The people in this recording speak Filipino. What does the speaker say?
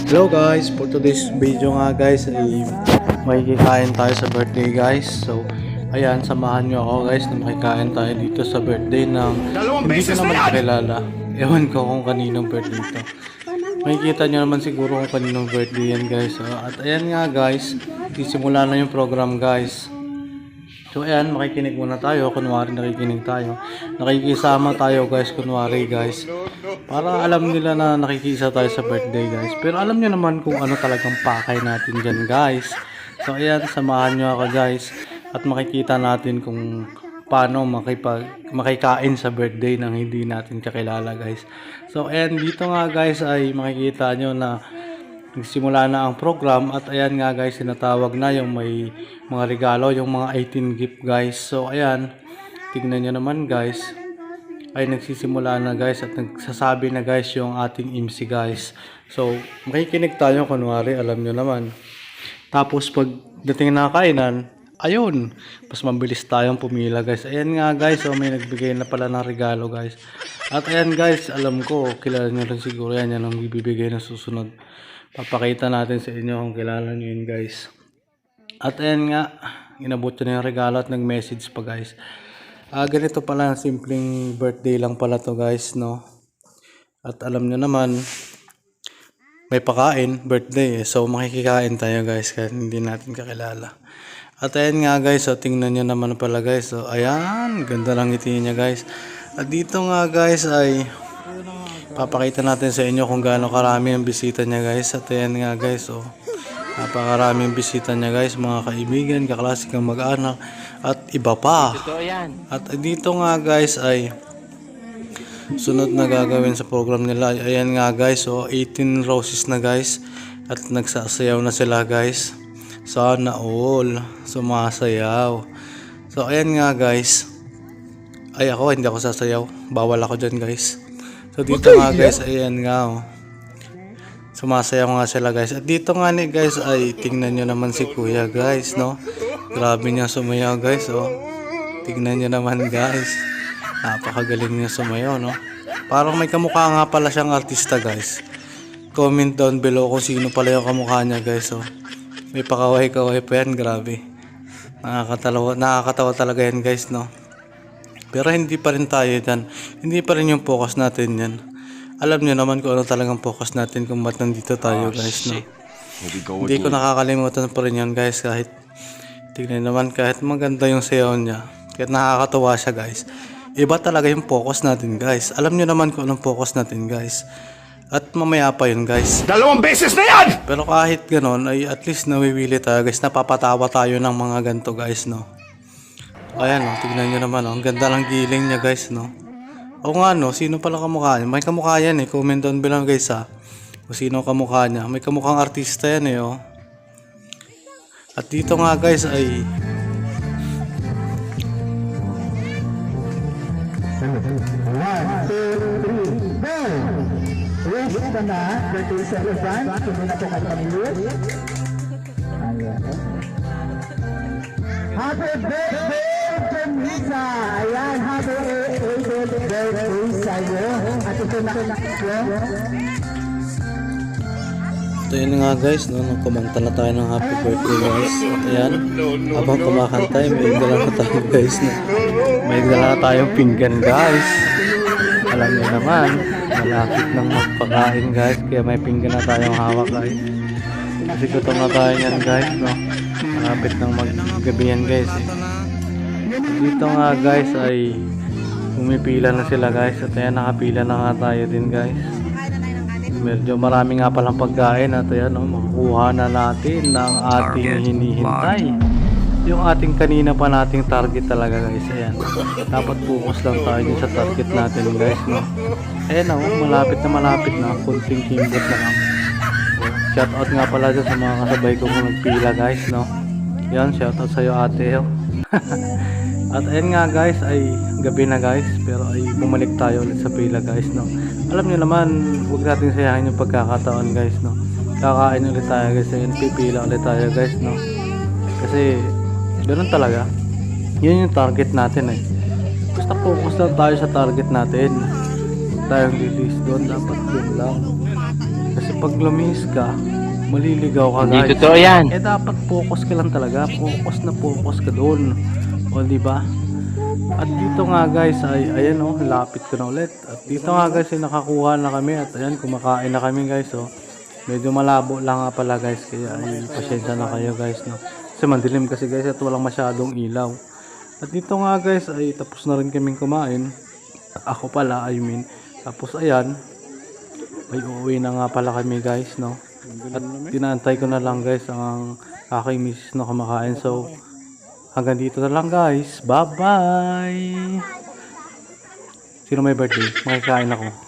Hello guys, for today's video nga guys ay makikikain tayo sa birthday guys. So ayan, samahan nyo ako guys na makikain tayo dito sa birthday ng hindi ko naman kakilala. Ewan ko kung kaninong birthday ito. Makikita nyo naman siguro kung kaninong birthday yan guys. At ayan nga guys, sisimula na yung program guys. So ayan, makikinig muna tayo, kunwari nakikinig tayo. Nakikisama tayo guys, kunwari guys. Para alam nila na nakikisa tayo sa birthday guys. Pero alam nyo naman kung ano talagang pakay natin dyan guys. So ayan, samahan nyo ako guys. At makikita natin kung paano makikain sa birthday ng hindi natin kakilala guys. So ayan, dito nga guys ay makikita nyo na nagsimula na ang program. At ayan nga guys, sinatawag na yung may mga regalo, yung mga 18 gift guys. So ayan, tignan nyo naman guys, ay nagsisimula na guys at nagsasabi na guys yung ating MC guys. So makikinig tayo kunwari, alam nyo naman. Tapos pag dating na kainan, ayun, mas mabilis tayong pumila guys. Ayan nga guys, so may nagbigay na pala ng regalo guys. At ayan guys, alam ko kilala nyo rin siguro yan ang ibibigay na susunod. Papakita natin sa inyo kung kilala nyo yun guys. At ayan nga, inabot nyo na yung regalo at nag-message pa guys. Ganito pala, simpleng birthday lang pala to guys, no? At alam nyo naman, may pakain, birthday so makikikain tayo guys kahit hindi natin kakilala. At ayan nga guys, so tingnan nyo naman pala guys. So ayan, ganda lang ngiti niya guys. At dito nga guys ay papakita natin sa inyo kung gaano karami ang bisita niya guys. At ayan nga guys, so napakaraming bisita niya guys, mga kaibigan, kaklase, mag-anak at iba pa. At dito nga guys ay sunod na gagawin sa program nila. Ayan nga guys, so 18 roses na guys. At nagsasayaw na sila guys. Sana all sumasayaw. So ayan nga guys, ay ako hindi ako sasayaw, bawal ako dyan guys. So dito nga guys, ayan nga oh, sumasayaw nga sila guys. At dito nga ni guys ay tingnan nyo naman si kuya guys, no? Grabe niya sumayaw guys, oh. Tingnan nyo naman guys, napakagaling niya sumayaw, no? Parang may kamukha nga pala siyang artista guys. Comment down below kung sino pala yung kamukha niya guys, oh. May pakaway-kaway pa yan, grabe. Nakakatawa talaga yan guys, no? Pero hindi pa rin tayo dyan. Hindi pa rin yung focus natin yan. Alam nyo naman kung ano talagang focus natin kung ba't nandito tayo guys, no? Hindi ko nakakalimutan pa rin yan guys. Kahit tignan naman, kahit maganda yung sayaw niya, kahit nakakatawa siya guys, iba talaga yung focus natin guys. Alam nyo naman kung anong focus natin guys. At mamaya pa yun guys, 2 beses na yan! pero kahit ganon ay at least nawiwili tayo guys, napapatawa tayo ng mga ganito guys, no? Ayan, oh, tignan nyo naman, oh. Ang ganda lang giling niya guys, no? O nga, no, sino pala kamukha niya? May kamukha yan eh, comment down below guys ha, kung sino kamukha niya. May kamukhang artista yan eh, oh. At dito nga guys ay Wish ka na, birthday celebrant, hindi na po kayo pamilya. Ayan. Happy birthday, Jamisa! Ayan, happy birthday sa'yo. At ito na ito yun nga guys, no? Kumanta na tayo ng happy birthday guys. At ayan, habang kumakanta may dala na tayo guys, no? May dala na tayong pinggan guys. Alam niyo naman, malapit ng magpakain guys, kaya may pinggan na tayong hawak guys. Kasi gutom na tayo yan guys, no? Malapit ng maggabihan guys, eh. Dito nga guys ay pumipila na sila guys. At ayan, nakapila na nga tayo din guys. Medyo marami nga palang pagkain. At ayan, no, makukuha na natin ng ating hinihintay, yung ating kanina pa nating target talaga guys. Ayan, dapat focus lang tayo dun sa target natin guys, no? Ayan, oh, malapit na, kunting kimbot na lang. Shoutout nga pala dyan sa mga kasabay ko kung nagpila guys, no? Yan, shoutout sa'yo ate, oh. At ayan nga guys, ay gabi na guys, pero ay bumalik tayo ulit sa pila guys, no? Alam nyo naman, huwag natin sayangin yung pagkakataon guys, no? Kakain ulit tayo guys, ayun, pipila ulit tayo guys, no? Kasi ganoon talaga, yun yung target natin eh. Basta focus lang tayo sa target natin. Huwag tayong lilis doon, dapat doon lang. Kasi pag lumis ka, maliligaw ka Hindi guys. totoo yan. Eh dapat focus ka lang talaga, focus ka doon. O di ba? At dito nga guys ay ayan oh, lapit ko na ulit. At dito nga guys ay nakakuha na kami at ayan kumakain na kami guys oh. Medyo malabo lang nga pala guys kaya ay pasensya na kayo guys no. Kasi mandilim kasi guys at walang masyadong ilaw. At dito nga guys ay tapos na rin kaming kumain. Ako pala I mean. Tapos ayan ay uuwi na nga pala kami guys no. At tinaantay ko na lang guys ang aking misis na kumakain. So hanggang dito na lang guys. Bye bye. Sino may birthday? Makikain ako.